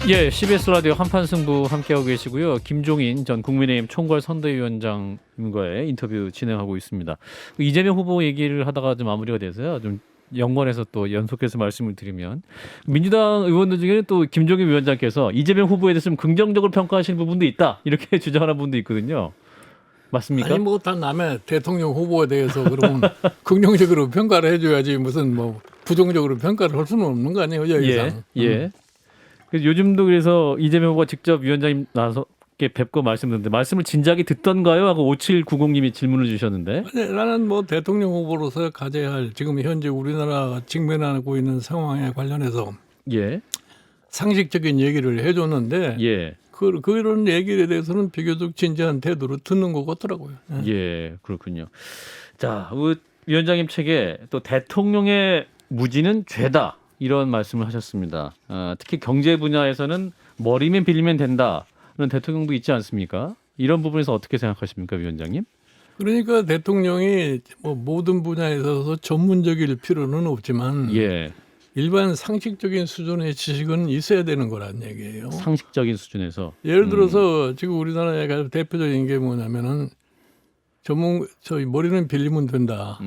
예, CBS 라디오 한판 승부 함께하고 계시고요. 김종인 전 국민의힘 총괄선대위원장님과의 인터뷰 진행하고 있습니다. 이재명 후보 얘기를 하다가 좀 마무리가 돼서요. 좀 연관해서 또 연속해서 말씀을 드리면 민주당 의원들 중에는 또 김종인 위원장께서 이재명 후보에 대해서 좀 긍정적으로 평가하시는 부분도 있다. 이렇게 주장하는 분도 있거든요. 맞습니까? 아니 뭐 다 남의 대통령 후보에 대해서 그러면 긍정적으로 평가를 해줘야지 무슨 뭐 부정적으로 평가를 할 수는 없는 거 아니에요 여기상. 예. 그래서 요즘도 그래서 이재명 후보가 직접 위원장님 나서 뵙고 말씀드렸는데 말씀을 진작에 듣던가요? 하고 5790님이 질문을 주셨는데. 아니, 나는 뭐 대통령 후보로서 가져야 할 지금 현재 우리나라가 직면하고 있는 상황에 관련해서 예. 상식적인 얘기를 해줬는데 예. 그런 얘기에 대해서는 비교적 진지한 태도로 듣는 것 같더라고요. 예, 그렇군요. 자, 위원장님 책에 또 대통령의 무지는 죄다 이런 말씀을 하셨습니다. 특히 경제 분야에서는 머리면 빌리면 된다는 대통령도 있지 않습니까? 이런 부분에서 어떻게 생각하십니까, 위원장님? 그러니까 대통령이 뭐 모든 분야에 있어서 전문적일 필요는 없지만 예, 일반 상식적인 수준의 지식은 있어야 되는 거란 얘기예요. 상식적인 수준에서. 예를 들어서 지금 우리나라의 가장 대표적인 게 뭐냐면은 저희 머리는 빌리면 된다.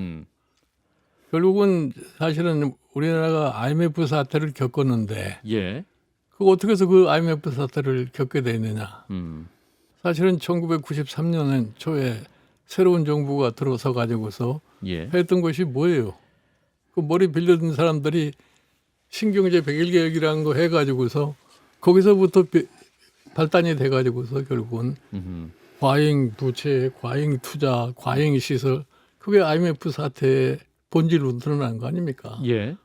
결국은 사실은 우리나라가 IMF 사태를 겪었는데 예, 그 어떻게 해서 그 IMF 사태를 겪게 됐느냐. 사실은 1993년 초에 새로운 정부가 들어서 가지고서 예, 했던 것이 뭐예요? 그 머리 빌려든 사람들이 신경제 백일개혁이라는 거 해가지고서 거기서부터 발단이 돼가지고서 결국은 과잉 부채, 과잉 투자, 과잉 시설 그게 IMF 사태의 본질로 드러난 거 아닙니까? 예.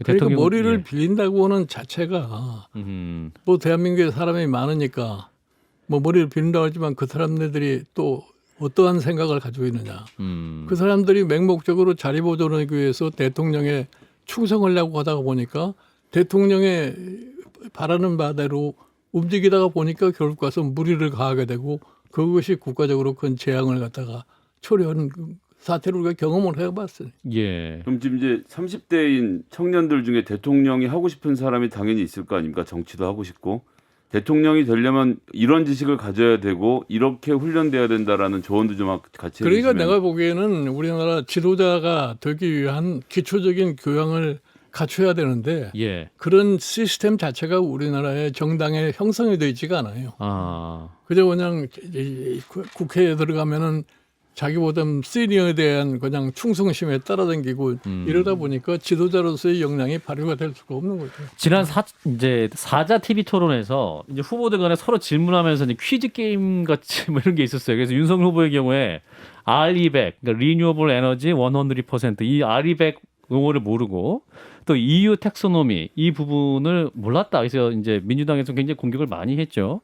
그러니까 머리를 예. 빌린다고 하는 자체가 뭐 대한민국에 사람이 많으니까 뭐 머리를 빌린다고 하지만 그 사람들이 또 어떠한 생각을 가지고 있느냐. 그 사람들이 맹목적으로 자리 보존하기 위해서 대통령에 충성하려고 하다가 보니까 대통령의 바라는 바대로 움직이다가 보니까 결국 가서 무리를 가하게 되고 그것이 국가적으로 큰 재앙을 갖다가 초래하는 사태를 우리가 경험을 해봤어요. 예. 그럼 지금 이제 30대인 청년들 중에 대통령이 하고 싶은 사람이 당연히 있을 거 아닙니까? 정치도 하고 싶고. 대통령이 되려면 이런 지식을 가져야 되고 이렇게 훈련돼야 된다라는 조언도 좀 같이 해주시면. 그러니까 내가 보기에는 우리나라 지도자가 되기 위한 기초적인 교양을 갖춰야 되는데 예. 그런 시스템 자체가 우리나라의 정당에 형성이 되어 있지가 않아요. 그저 그냥 국회에 들어가면은 자기보다 시니어에 대한 그냥 충성심에 따라다니고 이러다 보니까 지도자로서의 역량이 발휘가 될 수가 없는 거죠. 지난 이제 사자 TV 토론에서 이제 후보들 간에 서로 질문하면서 이제 퀴즈 게임 같이 뭐 이런 게 있었어요. 그래서 윤석열 후보의 경우에 R200, 그러니까 리뉴어블 에너지 100%이 R200 용어를 모르고 또 EU 텍소노미 이 부분을 몰랐다. 그래서 이제 민주당에서 굉장히 공격을 많이 했죠.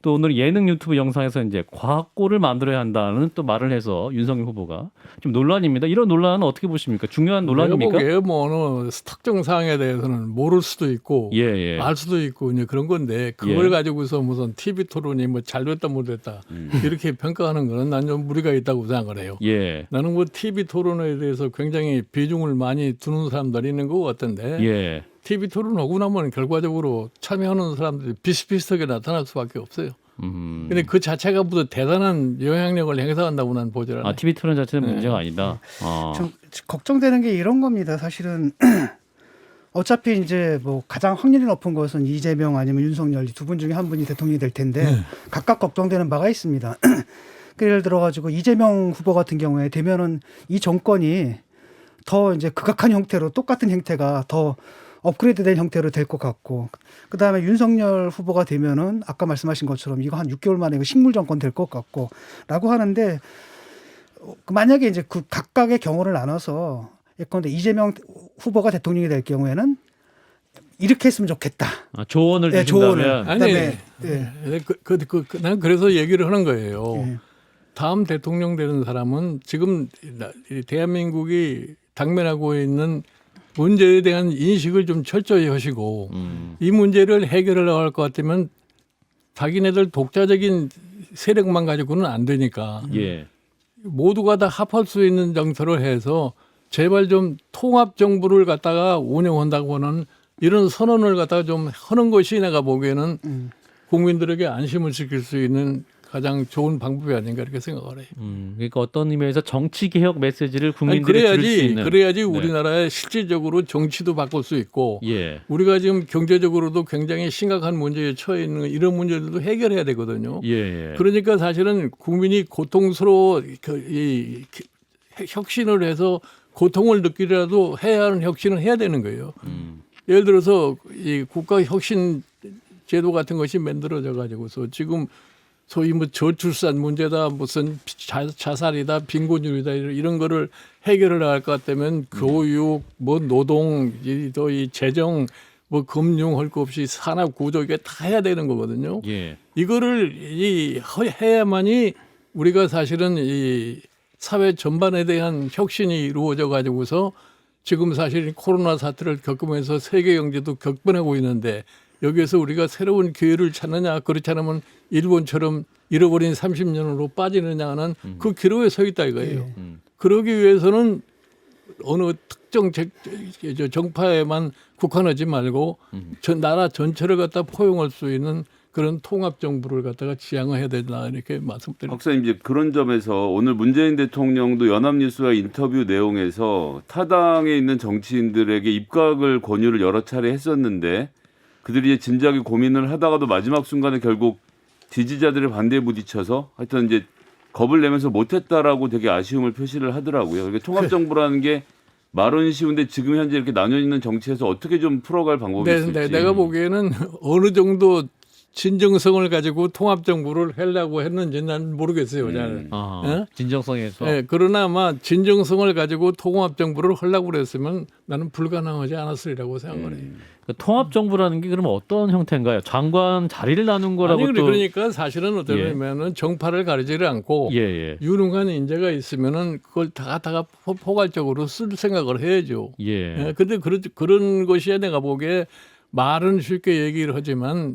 또 오늘 예능 유튜브 영상에서 이제 과학고를 만들어야 한다는 또 말을 해서 윤석열 후보가 좀 논란입니다. 이런 논란은 어떻게 보십니까? 중요한 논란입니까? 내가 보기에 뭐 어느 특정 사항에 대해서는 모를 수도 있고 예. 알 수도 있고 이제 그런 건데 그걸 가지고서 무슨 TV 토론이 뭐 잘됐다 못됐다 이렇게 평가하는 거는 난 좀 무리가 있다고 생각을 해요. 예. 나는 뭐 TV 토론에 대해서 굉장히 비중을 많이 두는 사람들이 있는 것 같은데 예. TV 토론하고 나면 결과적으로 참여하는 사람들이 비슷비슷하게 나타날 수밖에 없어요. 근데 그 자체가 무슨 대단한 영향력을 행사한다고 난 보질 않아요. TV 토론 자체는 문제가 아니다. 좀 걱정되는 게 이런 겁니다. 사실은 어차피 이제 뭐 가장 확률이 높은 것은 이재명 아니면 윤석열 두 분 중에 한 분이 대통령이 될 텐데 각각 걱정되는 바가 있습니다. 예를 들어 가지고 이재명 후보 같은 경우에 되면은 이 정권이 더 이제 극악한 형태로 똑같은 형태가 더 업그레이드된 형태로 될 것 같고, 그 다음에 윤석열 후보가 되면은 아까 말씀하신 것처럼 이거 한 6개월 만에 이거 식물 정권 될 것 같고라고 하는데, 만약에 이제 그 각각의 경우를 나눠서 예컨대 이재명 후보가 대통령이 될 경우에는 이렇게 했으면 좋겠다. 조언을 주신다면. 아니, 네. 난 그래서 얘기를 하는 거예요. 네. 다음 대통령 되는 사람은 지금 대한민국이 당면하고 있는 문제에 대한 인식을 좀 철저히 하시고 이 문제를 해결하려고 할 것 같으면 자기네들 독자적인 세력만 가지고는 안 되니까 예. 모두가 다 합할 수 있는 정서를 해서 제발 좀 통합 정부를 갖다가 운영한다고 하는 이런 선언을 갖다가 좀 하는 것이 내가 보기에는 국민들에게 안심을 시킬 수 있는 가장 좋은 방법이 아닌가 이렇게 생각을 해요. 그러니까 어떤 의미에서 정치 개혁 메시지를 국민들에 들을 수 있는. 그래야지 네. 우리나라에 실질적으로 정치도 바꿀 수 있고 예. 우리가 지금 경제적으로도 굉장히 심각한 문제에 처해 있는 이런 문제들도 해결해야 되거든요. 예. 그러니까 사실은 국민이 고통스러워 혁신을 해서 고통을 느끼더라도 해야 하는 혁신을 해야 되는 거예요. 예를 들어서 이 국가 혁신 제도 같은 것이 만들어져 가지고서 지금 소위 뭐 저출산 문제다 무슨 자살이다 빈곤율이다 이런 거를 해결을 할 것 같다면 교육 뭐 노동 또 이 재정 뭐 금융 할 것 없이 산업 구조 이게 다 해야 되는 거거든요. 예. 이거를 해야만이 우리가 사실은 이 사회 전반에 대한 혁신이 이루어져 가지고서 지금 사실 코로나 사태를 겪으면서 세계 경제도 격변하고 있는데 여기에서 우리가 새로운 기회를 찾느냐 그렇지 않으면 일본처럼 잃어버린 30년으로 빠지느냐는 그 기로에 서 있다 이거예요. 그러기 위해서는 어느 특정 정파에만 국한하지 말고 나라 전체를 갖다 포용할 수 있는 그런 통합 정부를 갖다가 지향해야 된다 이렇게 말씀드립니다. 박사님 이제 그런 점에서 오늘 문재인 대통령도 연합뉴스와 인터뷰 내용에서 타당에 있는 정치인들에게 입각을 권유를 여러 차례 했었는데 그들이 이제 진지하게 고민을 하다가도 마지막 순간에 결국 지지자들의 반대에 부딪혀서 하여튼 이제 겁을 내면서 못했다라고 되게 아쉬움을 표시를 하더라고요. 그러니까 통합정부라는 게 말은 쉬운데 지금 현재 이렇게 나뉘어 있는 정치에서 어떻게 좀 풀어갈 방법이 있을지. 내가 보기에는 어느 정도 진정성을 가지고 통합정부를 하려고 했는지 난 모르겠어요. 잘. 진정성에서. 네, 그러나 아마 진정성을 가지고 통합정부를 하려고 그랬으면 나는 불가능하지 않았으리라고 생각을 해요. 통합 정부라는 게 그러면 어떤 형태인가요? 장관 자리를 나눈 거라고 아니, 또 그러니까 사실은 어떠냐면은 정파를 가리지를 않고 유능한 인재가 있으면은 그걸 다 포괄적으로 쓸 생각을 해야죠. 예. 근데 그런 것이 내가 보기에 말은 쉽게 얘기를 하지만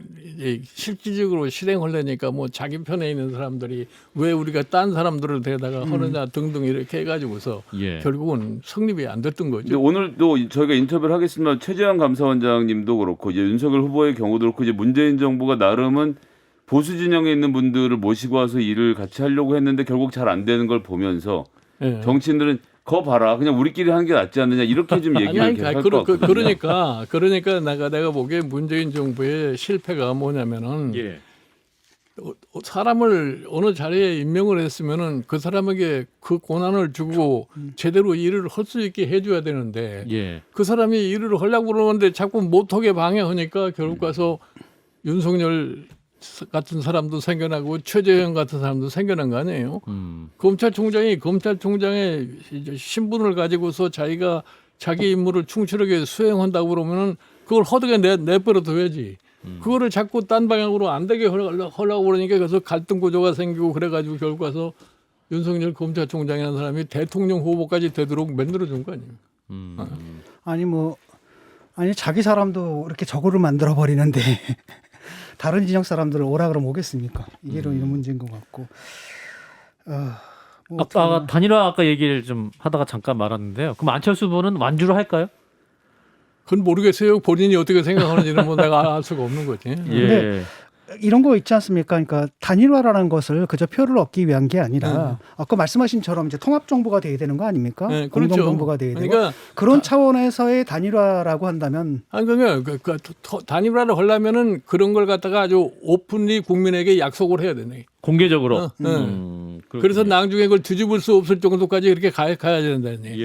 실질적으로 실행하려니까 뭐 자기 편에 있는 사람들이 왜 우리가 딴 사람들을 대다가 하느냐 등등 이렇게 해가지고서 결국은 성립이 안 됐던 거죠. 근데 오늘도 저희가 인터뷰를 하겠지만 최재형 감사원장님도 그렇고 이제 윤석열 후보의 경우도 그렇고 이제 문재인 정부가 나름은 보수 진영에 있는 분들을 모시고 와서 일을 같이 하려고 했는데 결국 잘 안 되는 걸 보면서 정치인들은 거 봐라 그냥 우리끼리 하는 게 낫지 않느냐 이렇게 좀 얘기를 계속 할 것 같거든요. 그러니까 내가 보기에 문재인 정부의 실패가 뭐냐면은 사람을 어느 자리에 임명을 했으면은 그 사람에게 그 권한을 주고 제대로 일을 할 수 있게 해줘야 되는데 그 사람이 일을 하려고 그러는데 자꾸 못하게 방해하니까 결국 가서 윤석열 같은 사람도 생겨나고 최재형 같은 사람도 생겨난 거 아니에요. 검찰총장이 검찰총장의 신분을 가지고서 자기가 자기 임무를 충실하게 수행한다고 그러면은 그걸 허드게 내버려 둬야지. 그거를 자꾸 딴 방향으로 안 되게 하려고 그러니까 그래서 갈등 구조가 생기고 그래가지고 결국 가서 윤석열 검찰총장이라는 사람이 대통령 후보까지 되도록 만들어준 거 아니에요. 아니 자기 사람도 이렇게 적으로 만들어 버리는데 다른 진영 사람들을 오라 그러면 오겠습니까? 이게 이런 문제인 것 같고. 아까 단일화 아까 얘기를 좀 하다가 잠깐 말았는데요. 그럼 안철수 후보는 완주를 할까요? 그건 모르겠어요. 본인이 어떻게 생각하는지는 뭐 내가 알 수가 없는 거지. 이런 거 있지 않습니까? 그러니까 단일화라는 것을 그저 표를 얻기 위한 게 아니라 아까 말씀하신처럼 이제 통합 정부가 돼야 되는 거 아닙니까? 그렇죠. 공동 정부가 돼야 되고 그러니까 그런 차원에서의 단일화라고 한다면 그러니까 단일화를 하려면은 그런 걸 갖다가 아주 오픈리 국민에게 약속을 해야 되네. 공개적으로. 그래서 나중에 그걸 뒤집을 수 없을 정도까지 이렇게 가야 된다는 얘기.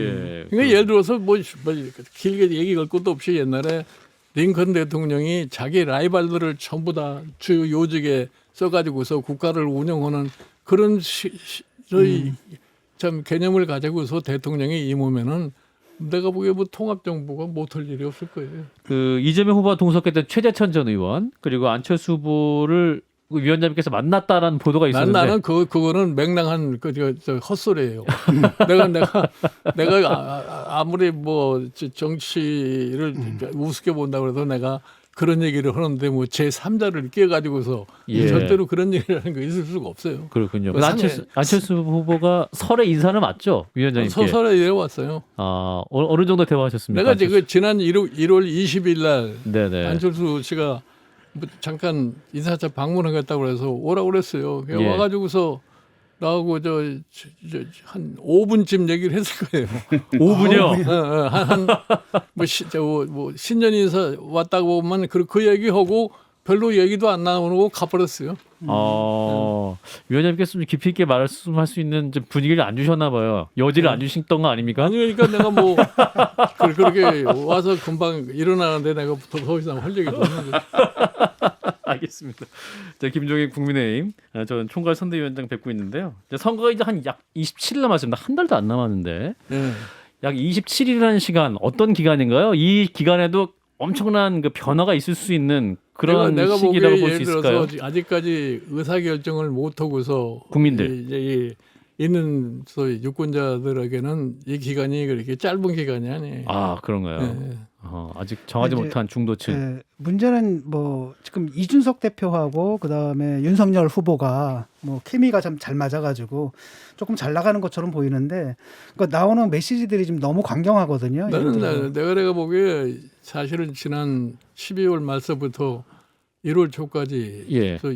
그러니까 예를 들어서 뭐 길게 얘기 걸 것도 없이 옛날에 링컨 대통령이 자기 라이벌들을 전부 다 주요 요직에 써가지고서 국가를 운영하는 그런 참 개념을 가지고서 대통령이 임하면은 내가 보기에 뭐 통합 정부가 못할 일이 없을 거예요. 그 이재명 후보와 동석했던 최재천 전 의원 그리고 안철수 후보를 위원장님께서 만났다라는 보도가 있었는데 나는 그거는 맹랑한 헛소리예요. 내가 아무리 뭐 정치를 우습게 본다고 해도 내가 그런 얘기를 하는데 뭐 제3자를 끼워가지고서 예. 절대로 그런 얘기를 하는 거 있을 수가 없어요. 그렇군요. 그 상해- 안철수 후보가 설에 인사는 맞죠? 위원장님께. 서설에 내려왔어요. 아, 어느 정도 대화하셨습니까? 내가 지금 지난 1월 20일 날 네네. 안철수 씨가 뭐 잠깐 인사차 방문하겠다고 그래서 오라고 그랬어요. 예. 와가지고서 나하고 한 5분쯤 얘기를 했을 거예요. 5분요? 뭐 신년 인사 왔다고만 그 얘기하고 별로 얘기도 안 나오고 가버렸어요. 위원장님께서 좀 깊이 있게 말씀할 수 있는 좀 분위기를 안 주셨나 봐요. 여지를 안 주셨던 거 아닙니까? 아니 그러니까 내가 뭐 그렇게 와서 금방 일어나는데 내가 더 이상 할 얘기도 없는데. 알겠습니다. 자, 김종인 국민의힘, 저는 총괄 선대위원장 뵙고 있는데요. 이제 선거가 이제 한 약 27일 남았습니다. 한 달도 안 남았는데 네. 약 27일이라는 시간 어떤 기간인가요? 이 기간에도 엄청난 그 변화가 있을 수 있는 그런 내가 시기라고 보기에 볼 수 예를 있을까요? 들어서 아직까지 의사 결정을 못 하고서 국민들. 이제 있는 소위 유권자들에게는 이 기간이 그렇게 짧은 기간이 아니에요. 아, 그런가요? 네. 아직 정하지 이제, 못한 중도층. 예, 문제는 뭐 지금 이준석 대표하고 그다음에 윤석열 후보가 뭐 케미가 좀 잘 맞아가지고 조금 잘 나가는 것처럼 보이는데 그 나오는 메시지들이 지금 너무 강경하거든요. 예를 들어서. 나는 내가 보기에 사실은 지난 12월 말서부터 1월 초까지 예. 저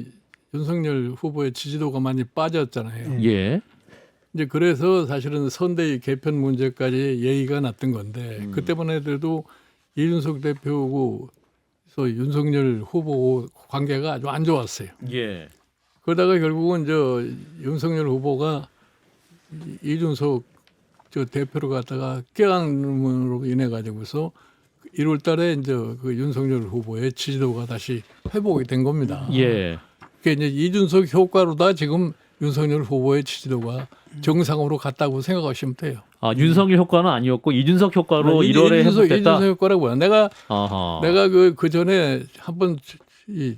윤석열 후보의 지지도가 많이 빠졌잖아요. 예. 이제 그래서 사실은 선대위 개편 문제까지 얘기가 났던 건데 그때만 해도 이준석 대표하고 윤석열 후보 관계가 아주 안 좋았어요. 예. 그러다가 결국은 윤석열 후보가 이준석 대표를 갖다가 껴안음으로 인해 가지고서 1월 달에 이제 그 윤석열 후보의 지지도가 다시 회복이 된 겁니다. 예. 그게 이제 이준석 효과로다 지금 윤석열 후보의 지지도가 정상으로 갔다고 생각하시면 돼요. 아, 윤석열 효과는 아니었고 이준석 효과로 1월에 회복됐다. 이준석 효과라고요. 내가 그 전에 한번 이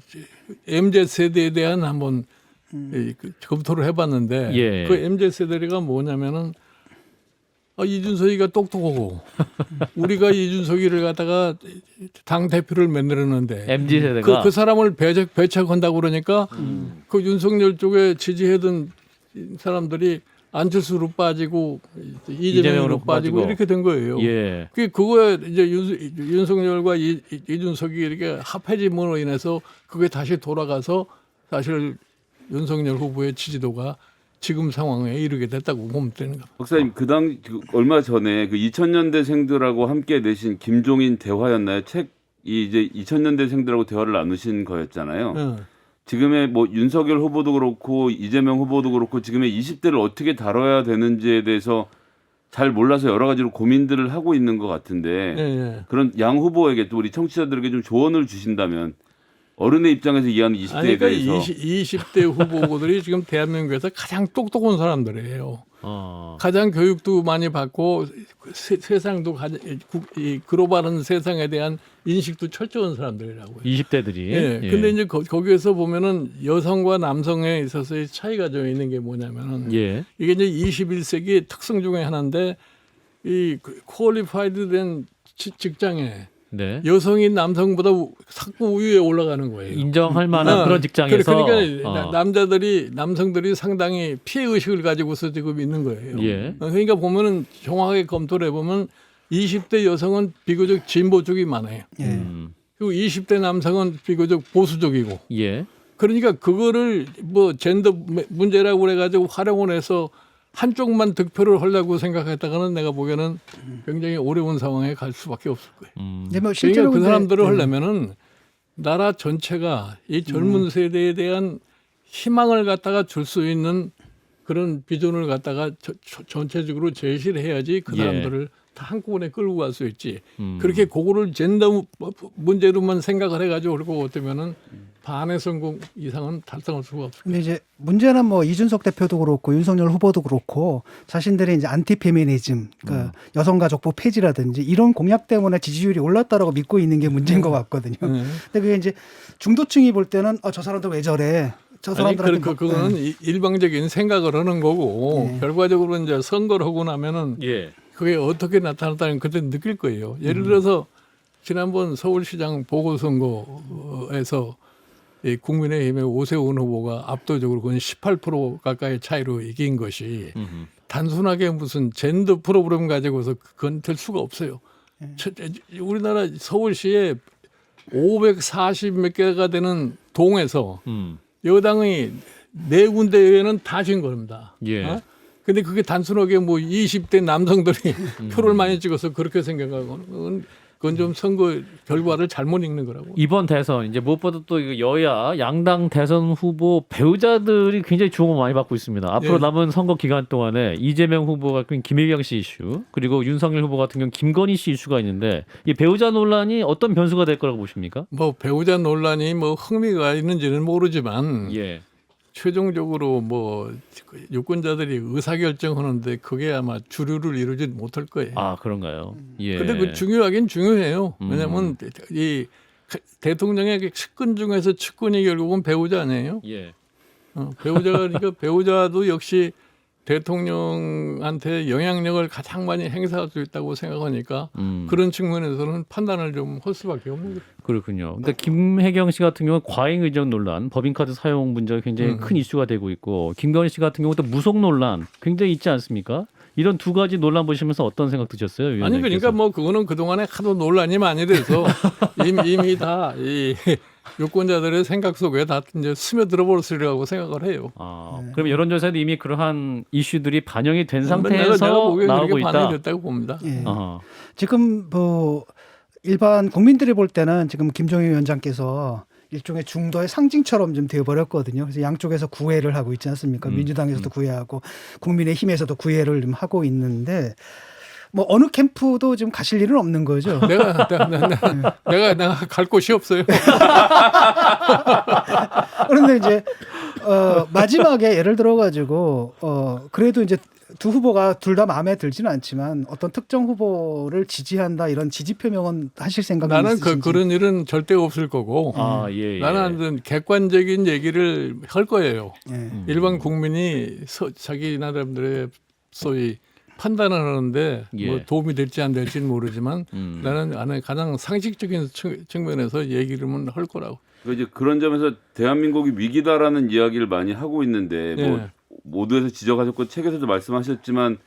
MZ 세대에 대한 한번 검토를 해봤는데 예. 그 MZ 세대가 뭐냐면은 이준석이가 똑똑하고 우리가 이준석이를 갖다가 당 대표를 만들었는데 MZ 세대가 그 사람을 배척한다고 그러니까 그 윤석열 쪽에 지지하던 사람들이 안철수로 빠지고 이재명으로 빠지고 이렇게 된 거예요. 예. 그거에 이제 윤석열과 이준석이 이렇게 합해짐으로 인해서 그게 다시 돌아가서 사실 윤석열 후보의 지지도가 지금 상황에 이르게 됐다고 보면 되는 겁니다. 박사님 얼마 전에 그 2000년대생들하고 함께 내신 김종인 대화였나요? 책이 이제 2000년대생들하고 대화를 나누신 거였잖아요. 네. 지금의 뭐 윤석열 후보도 그렇고 이재명 후보도 그렇고 지금의 20대를 어떻게 다뤄야 되는지에 대해서 잘 몰라서 여러 가지로 고민들을 하고 있는 것 같은데 네. 그런 양 후보에게 또 우리 청취자들에게 좀 조언을 주신다면 어른의 입장에서 이해하는 20대에 그러니까 대해서 20대 후보들이 지금 대한민국에서 가장 똑똑한 사람들이에요. 어. 가장 교육도 많이 받고 세상도 이 글로벌한 세상에 대한 인식도 철저한 사람들이라고요. 20대들이. 예. 근데 이제 거기에서 보면은 여성과 남성에 있어서의 차이가 좀 있는 게 뭐냐면은 예. 이게 이제 21세기의 특성 중에 하나인데 이 퀄리파이드 된 직장에 네. 여성이 남성보다 자꾸 위에 올라가는 거예요. 인정할 만한 그런 직장에서 그러니까 남성들이 상당히 피해 의식을 가지고서 지금 있는 거예요. 예. 그러니까 보면은 정확하게 검토를 해보면 20대 여성은 비교적 진보 쪽이 많아요. 예. 그리고 20대 남성은 비교적 보수적이고. 예. 그러니까 그거를 뭐 젠더 문제라고 그래가지고 활용을 해서 한쪽만 득표를 하려고 생각했다가는 내가 보기에는 굉장히 어려운 상황에 갈 수밖에 없을 거예요. 근데 뭐 그러니까 실제로 그 근데, 사람들을 하려면은 나라 전체가 이 젊은 세대에 대한 희망을 갖다가 줄 수 있는 그런 비전을 갖다가 전체적으로 제시를 해야지 그 예. 사람들을 다 한꺼번에 끌고 갈 수 있지. 그렇게 그거를 젠더 문제로만 생각을 해가지고 그러고 어쩌면은 반의 성공 이상은 달성할 수가 없어요. 근데 이제 문제는 뭐 이준석 대표도 그렇고 윤석열 후보도 그렇고 자신들의 이제 안티 페미니즘, 그러니까 여성가족부 폐지라든지 이런 공약 때문에 지지율이 올랐다라고 믿고 있는 게 문제인 것 같거든요. 근데 그게 이제 중도층이 볼 때는 저 사람들 왜 저래? 저 아니, 사람들한테 그거는 일방적인 생각을 하는 거고 네. 결과적으로 이제 선거를 하고 나면은 예. 그게 어떻게 나타났다는 그때 느낄 거예요. 예를 들어서 지난번 서울시장 보궐선거에서 이 국민의힘의 오세훈 후보가 압도적으로 그건 18% 가까이 차이로 이긴 것이 단순하게 무슨 젠더 프로그램 가지고서 그건 될 수가 없어요. 우리나라 서울시에 540 몇 개가 되는 동에서 여당이 4군데에는 다 진 겁니다. 예. 근데 그게 단순하게 뭐 20대 남성들이 표를 많이 찍어서 그렇게 생각하고는 그건 좀 선거 결과를 잘못 읽는 거라고. 이번 대선 이제 무엇보다 또 이거 여야 양당 대선 후보 배우자들이 굉장히 주목을 많이 받고 있습니다. 앞으로 예. 남은 선거 기간 동안에 이재명 후보 같은 김혜경 씨 이슈 그리고 윤석열 후보 같은 경우 김건희 씨 이슈가 있는데 이 배우자 논란이 어떤 변수가 될 거라고 보십니까? 뭐 배우자 논란이 뭐 흥미가 있는지는 모르지만 예. 최종적으로 뭐 유권자들이 의사결정하는데 그게 아마 주류를 이루지 못할 거예요. 아 그런가요? 예. 근데 그 중요하긴 중요해요. 왜냐하면 이 대통령의 측근 중에서 측근이 결국은 배우자 아니에요. 예. 배우자가 그러니까 배우자도 역시 대통령한테 영향력을 가장 많이 행사할 수 있다고 생각하니까 그런 측면에서는 판단을 좀 할 수밖에 없는 거죠. 그렇군요. 그러니까 김혜경 씨 같은 경우는 과잉 의정 논란, 법인카드 사용 문제가 굉장히 큰 이슈가 되고 있고 김건희 씨 같은 경우도 무속 논란 굉장히 있지 않습니까? 이런 두 가지 논란 보시면서 어떤 생각 드셨어요? 아니 위원장님께서? 그러니까 뭐 그거는 그동안에 하도 논란이 많이 돼서 이미 다 이 유권자들의 생각 속에 다 이제 스며들어 버렸으리라고 생각을 해요. 아, 그럼 여론조사에도 이미 그러한 이슈들이 반영이 된 내가 상태에서 보기엔 나오고 그렇게 있다. 반영이 됐다고 봅니다. 예. 아하. 지금 뭐 일반 국민들이 볼 때는 지금 김종인 위원장께서 일종의 중도의 상징처럼 좀 되어버렸거든요. 그래서 양쪽에서 구애를 하고 있지 않습니까? 민주당에서도 구애하고 국민의힘에서도 구애를 좀 하고 있는데 뭐 어느 캠프도 지금 가실 일은 없는 거죠. 내가 갈 곳이 없어요. 그런데 이제 마지막에 예를 들어 가지고 그래도 이제 두 후보가 둘 다 마음에 들지는 않지만 어떤 특정 후보를 지지한다 이런 지지 표명은 하실 생각이 나는 있으신지. 그런 일은 절대 없을 거고 아, 예, 예. 나는 객관적인 얘기를 할 거예요. 예. 일반 국민이 자기 나름대로의 소위 판단을 하는데 예. 뭐 도움이 될지 안 될지는 모르지만 나는 가장 상식적인 측면에서 얘기를 할 거라고. 그러니까 이제 그런 점에서 대한민국이 위기다라는 이야기를 많이 하고 있는데 뭐 예. 모두에서 지적하셨고 책에서도 말씀하셨지만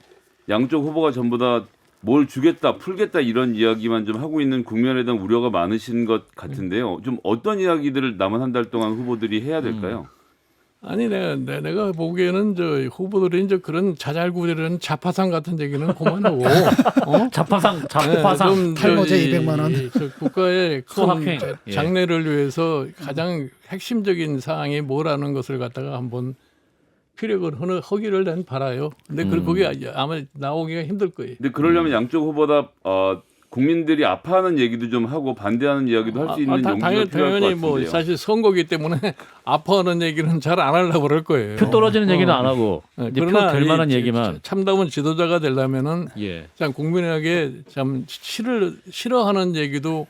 양쪽 후보가 전부 다 뭘 주겠다, 풀겠다 이런 이야기만 좀 하고 있는 국면에 대한 우려가 많으신 것 같은데요. 좀 어떤 이야기들을 남은 한 달 동안 후보들이 해야 될까요? 아니 내가 보기에는 저 후보들이 이제 그런 자잘구레한 자파상 같은 얘기는 그만하고 자파상, 자파상. 좀 탈모제 200만 원. 저 국가의 수학행. 큰 예. 장래를 위해서 가장 핵심적인 사항이 뭐라는 것을 갖다가 한번 피력을 하기를 난 바라요. 근데 그게 아마 나오기가 힘들 거예요. 근데 그러려면 양쪽 후보다 국민들이 아파하는 얘기도 좀 하고 반대하는 이야기도 할 수 있는 용기가 필요할 것 당연히 같은데요. 뭐 사실 선거기 때문에 아파하는 얘기는 잘 안 하려고 그럴 거예요. 표 떨어지는 얘기는 안 하고 이제 표 될 만한 얘기만. 참다운 지도자가 되려면은 예. 참 국민에게 참 싫어하는 얘기도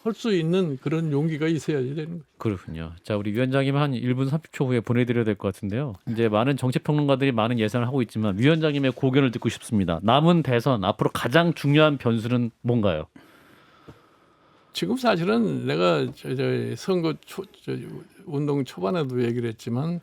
할 수 있는 그런 용기가 있어야지 되는 거예요. 그렇군요. 자, 우리 위원장님 한 1분 30초 후에 보내드려야 될 것 같은데요. 이제 많은 정치평론가들이 많은 예상을 하고 있지만 위원장님의 고견을 듣고 싶습니다. 남은 대선 앞으로 가장 중요한 변수는 뭔가요? 지금 사실은 내가 선거 운동 초반에도 얘기를 했지만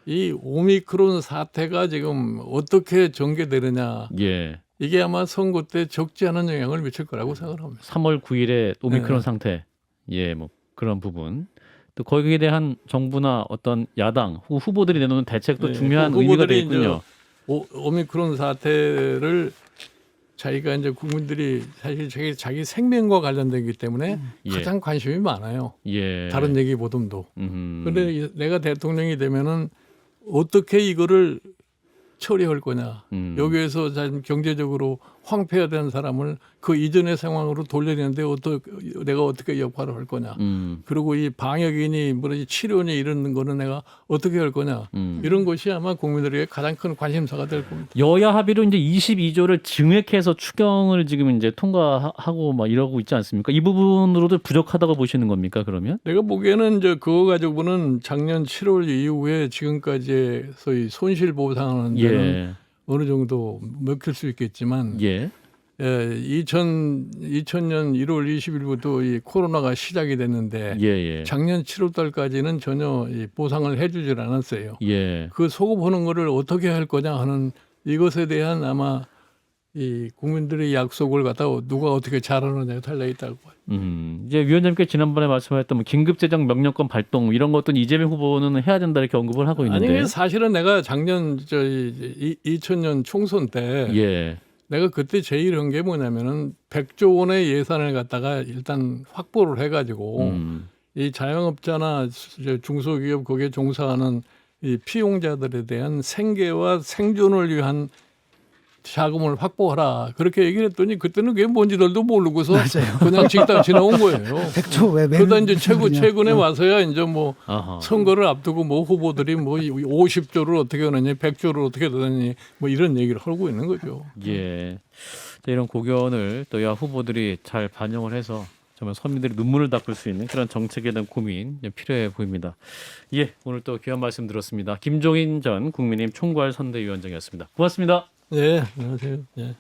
이 오미크론 사태가 지금 어떻게 전개되느냐 예. 이게 아마 선거 때 적지 않은 영향을 미칠 거라고 생각합니다. 3월 9일에 오미크론 네. 상태. 예, 뭐 그런 부분. 또 거기에 대한 정부나 어떤 야당 후보들이 내놓는 대책도 중요한 의미가 후보들이 되겠군요. 이제 오미크론 사태를 자기가 이제 국민들이 사실 자기 생명과 관련되기 때문에 예. 가장 관심이 많아요. 예. 다른 얘기보다도. 음흠. 그런데 내가 대통령이 되면은 어떻게 이거를 처리할 거냐. 여기에서 경제적으로 황폐화된 사람을 그 이전의 상황으로 돌려내는데 내가 어떻게 역할을 할 거냐. 그리고 이 방역이니 뭐지 치료니 이런 거는 내가 어떻게 할 거냐. 이런 것이 아마 국민들에게 가장 큰 관심사가 될 겁니다. 여야 합의로 이제 22조를 증액해서 추경을 지금 이제 통과하고 막 이러고 있지 않습니까? 이 부분으로도 부족하다고 보시는 겁니까? 그러면? 내가 보기에는 이제 그거 가지고는 작년 7월 이후에 지금까지 소위 손실 보상하는 데는 예. 어느 정도 먹힐 수 있겠지만 예. 2000년 1월 20일부터 이 코로나가 시작이 됐는데 예, 예. 작년 7월 달까지는 전혀 이 보상을 해주질 않았어요. 예. 그 소급하는 거를 어떻게 할 거냐 하는 이것에 대한 아마 이 국민들의 약속을 갖다가 누가 어떻게 잘하느냐가 달려 있다고 봐요. 이제 위원장께 지난번에 말씀하셨던 뭐 긴급재정 명령권 발동 이런 것도 이재명 후보는 해야 된다 이렇게 언급을 하고 있는데. 아니 사실은 내가 작년 2000년 총선 때 예. 내가 그때 제일 한 게 뭐냐면은 100조 원의 예산을 갖다가 일단 확보를 해가지고 이 자영업자나 중소기업 거기에 종사하는 이 피용자들에 대한 생계와 생존을 위한 자금을 확보하라 그렇게 얘기를 했더니 그때는 그게 뭔지들도 모르고서 그냥 직당 지나온 거예요. 100조 왜 그러다 이제 최근에 와서야 이제 뭐 아하. 선거를 앞두고 뭐 후보들이 뭐 50조를 어떻게 하느니 100조를 어떻게 하느니 뭐 이런 얘기를 하고 있는 거죠. 예. 자, 이런 고견을 또 여야 후보들이 잘 반영을 해서 정말 서민들이 눈물을 닦을 수 있는 그런 정책에 대한 고민 필요해 보입니다. 예, 오늘 또 귀한 말씀 들었습니다. 김종인 전 국민의힘 총괄 선대위원장이었습니다. 고맙습니다. 네, 안녕하세요. 네.